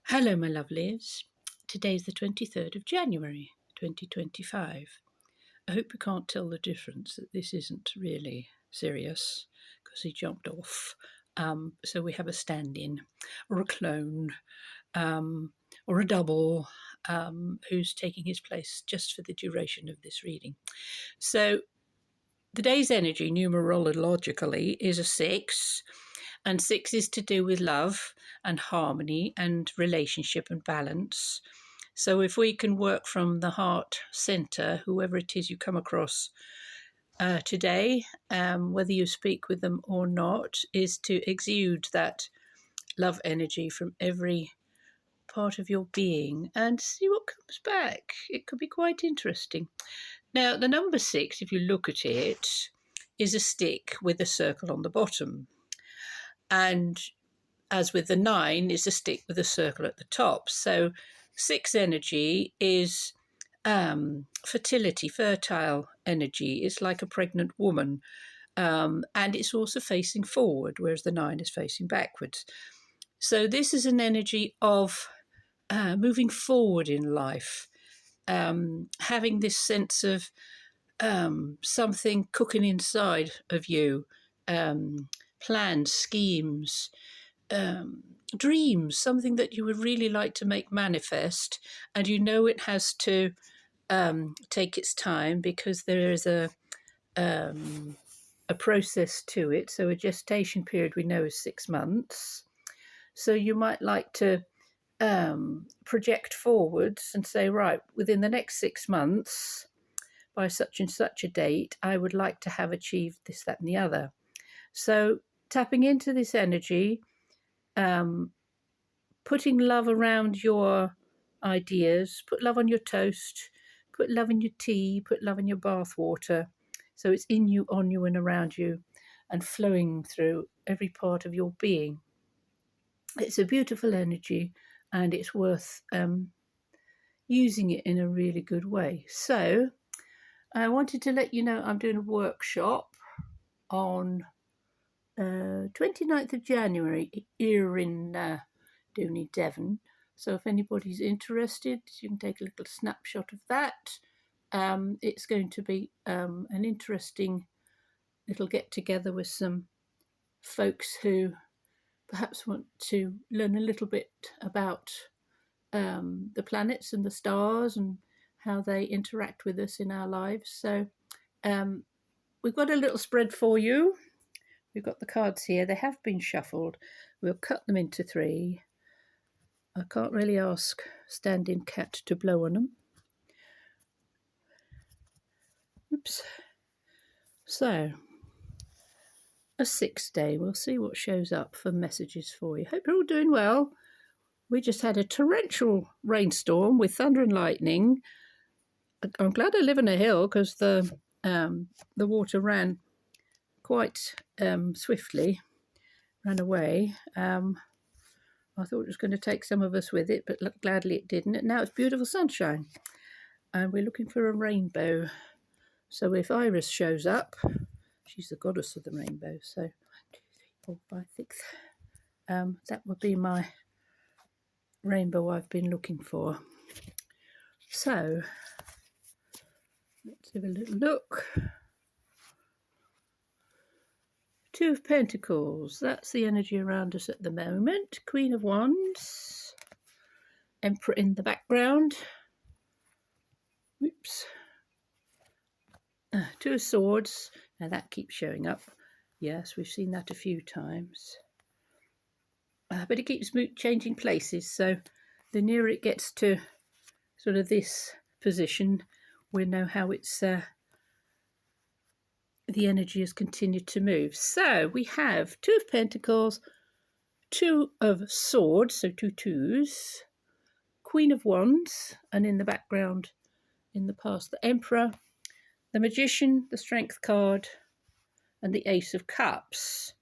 Hello, my lovelies. Today's the 23rd of January 2025. I hope you can't tell the difference that this isn't really Sirius because he jumped off. So we have a stand in, or a clone, or a double who's taking his place just for the duration of this reading. So the day's energy numerologically is a 6, and 6 is to do with love and harmony and relationship and balance. So if we can work from the heart center, whoever it is you come across today, whether you speak with them or not, is to exude that love energy from every part of your being and see what comes back. It could be quite interesting. Now, the number 6, if you look at it, is a stick with a circle on the bottom. And as with the 9, is a stick with a circle at the top. So 6 energy is fertility, fertile energy. It's like a pregnant woman. And it's also facing forward, whereas the 9 is facing backwards. So this is an energy of moving forward in life, having this sense of something cooking inside of you, plans, schemes, dreams, something that you would really like to make manifest, and you know it has to take its time because there is a process to it. So a gestation period we know is 6 months. So you might like to project forwards and say, right, within the next 6 months, by such and such a date, I would like to have achieved this, that, and the other. So tapping into this energy, putting love around your ideas, put love on your toast, put love in your tea, put love in your bath water. So it's in you, on you, and around you, and flowing through every part of your being. It's a beautiful energy, and it's worth using it in a really good way. So I wanted to let you know I'm doing a workshop on 29th of January here in Dooney, Devon. So if anybody's interested, you can take a little snapshot of that. It's going to be an interesting little get-together with some folks who perhaps want to learn a little bit about the planets and the stars and how they interact with us in our lives. So we've got a little spread for you. We've got the cards here. They have been shuffled. We'll cut them into 3. I can't really ask Stand-in Cat to blow on them. Oops. So, a 6th day. We'll see what shows up for messages for you. Hope you're all doing well. We just had a torrential rainstorm with thunder and lightning. I'm glad I live on a hill because the water ran quite swiftly, ran away. I thought it was going to take some of us with it, but gladly it didn't. And now it's beautiful sunshine. And we're looking for a rainbow. So if Iris shows up, she's the goddess of the rainbow. So 1, 2, 3, 4, 5, 6. That would be my rainbow I've been looking for. So let's have a little look. 2 of Pentacles, that's the energy around us at the moment. Queen of Wands, Emperor in the background. Oops. 2 of Swords, now that keeps showing up. Yes, we've seen that a few times. But it keeps changing places, so the nearer it gets to sort of this position, we know how it's the energy has continued to move. So we have 2 of Pentacles, 2 of Swords, so 2 2s, Queen of Wands, and in the background, in the past, the Emperor, the Magician, the Strength card, and the Ace of Cups.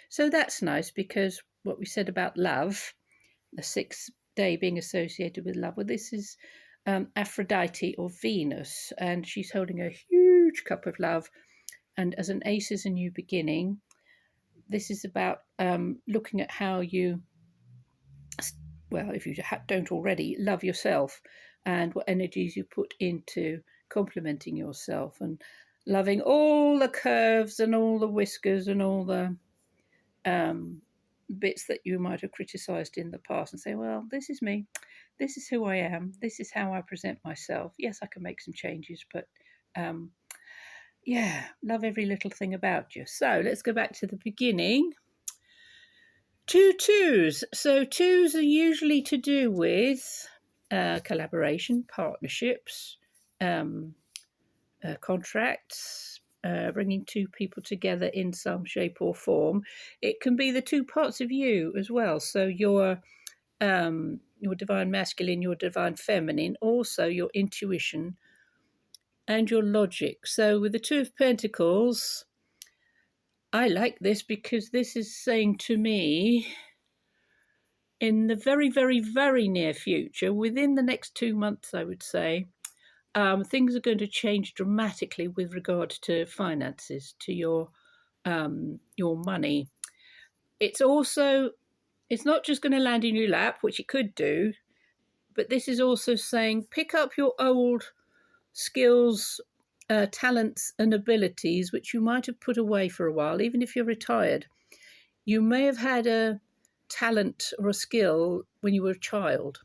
So that's nice because what we said about love, the 6th day being associated with love, well, this is Aphrodite or Venus, and she's holding a huge cup of love. And as an ace is a new beginning, this is about looking at how you well, if you don't already, love yourself and what energies you put into complimenting yourself and loving all the curves and all the whiskers and all the bits that you might have criticized in the past and say, well, this is me. This is who I am. This is how I present myself. Yes, I can make some changes, but yeah, love every little thing about you. So let's go back to the beginning. 2 twos. So twos are usually to do with collaboration, partnerships, contracts, bringing two people together in some shape or form. It can be the two parts of you as well. So your divine masculine, your divine feminine, also your intuition and your logic. So with the Two of Pentacles, I like this because this is saying to me, in the very, very, very near future, within the next 2 months, I would say, things are going to change dramatically with regard to finances, to your money. It's not just going to land in your lap, which it could do, but this is also saying pick up your old skills, talents, and abilities which you might have put away for a while, even if you're retired. You may have had a talent or a skill when you were a child.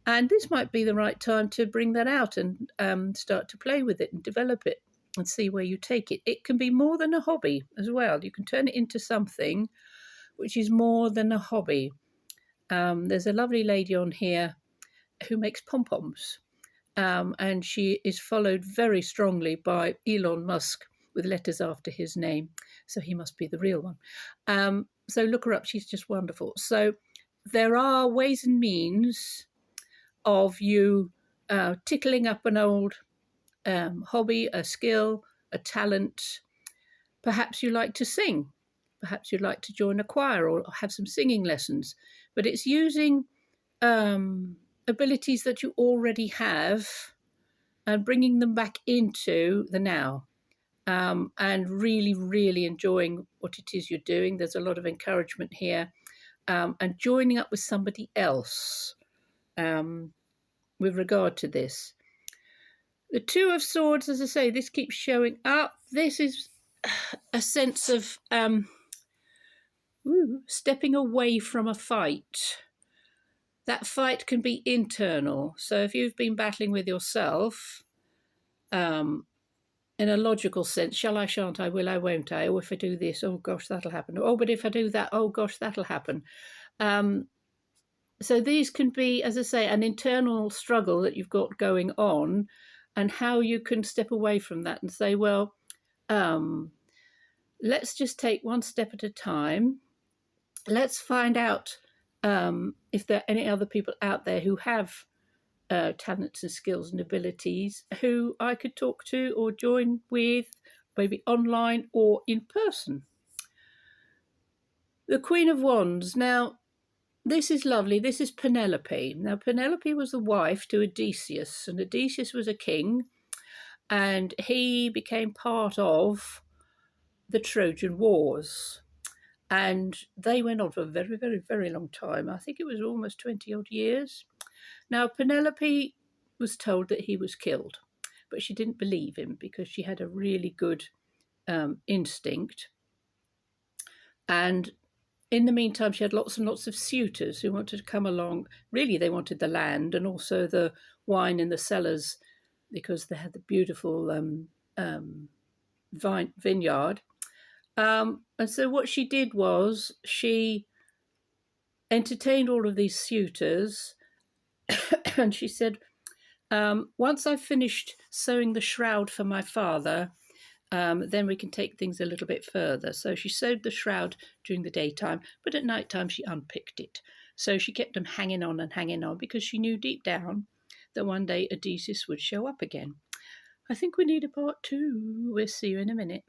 And this might be the right time to bring that out and start to play with it and develop it and see where you take it. It can be more than a hobby as well. You can turn it into something which is more than a hobby. There's a lovely lady on here who makes pom-poms. And she is followed very strongly by Elon Musk with letters after his name. So he must be the real one. So look her up. She's just wonderful. So there are ways and means of you tickling up an old hobby, a skill, a talent. Perhaps you like to sing. Perhaps you'd like to join a choir or have some singing lessons. But it's using abilities that you already have and bringing them back into the now. And really, really enjoying what it is you're doing. There's a lot of encouragement here. And joining up with somebody else with regard to this. The Two of Swords, as I say, this keeps showing up. This is a sense of stepping away from a fight. That fight can be internal. So if you've been battling with yourself, in a logical sense, shall I, shan't I, will I, won't I? Oh, if I do this, oh gosh, that'll happen. Oh, but if I do that, oh gosh, that'll happen. So these can be, as I say, an internal struggle that you've got going on, and how you can step away from that and say, well, let's just take one step at a time. Let's find out if there are any other people out there who have talents and skills and abilities who I could talk to or join with, maybe online or in person. The Queen of Wands. Now, this is lovely. This is Penelope. Now, Penelope was the wife to Odysseus, and Odysseus was a king, and he became part of the Trojan Wars. And they went on for a very, very, very long time. I think it was almost 20 odd years. Now, Penelope was told that he was killed, but she didn't believe him because she had a really good instinct. And in the meantime, she had lots and lots of suitors who wanted to come along. Really, they wanted the land and also the wine in the cellars because they had the beautiful vineyard. And so what she did was she entertained all of these suitors and she said, once I've finished sewing the shroud for my father, then we can take things a little bit further. So she sewed the shroud during the daytime, but at night time she unpicked it. So she kept them hanging on and hanging on because she knew deep down that one day Odysseus would show up again. I think we need a part 2. We'll see you in a minute.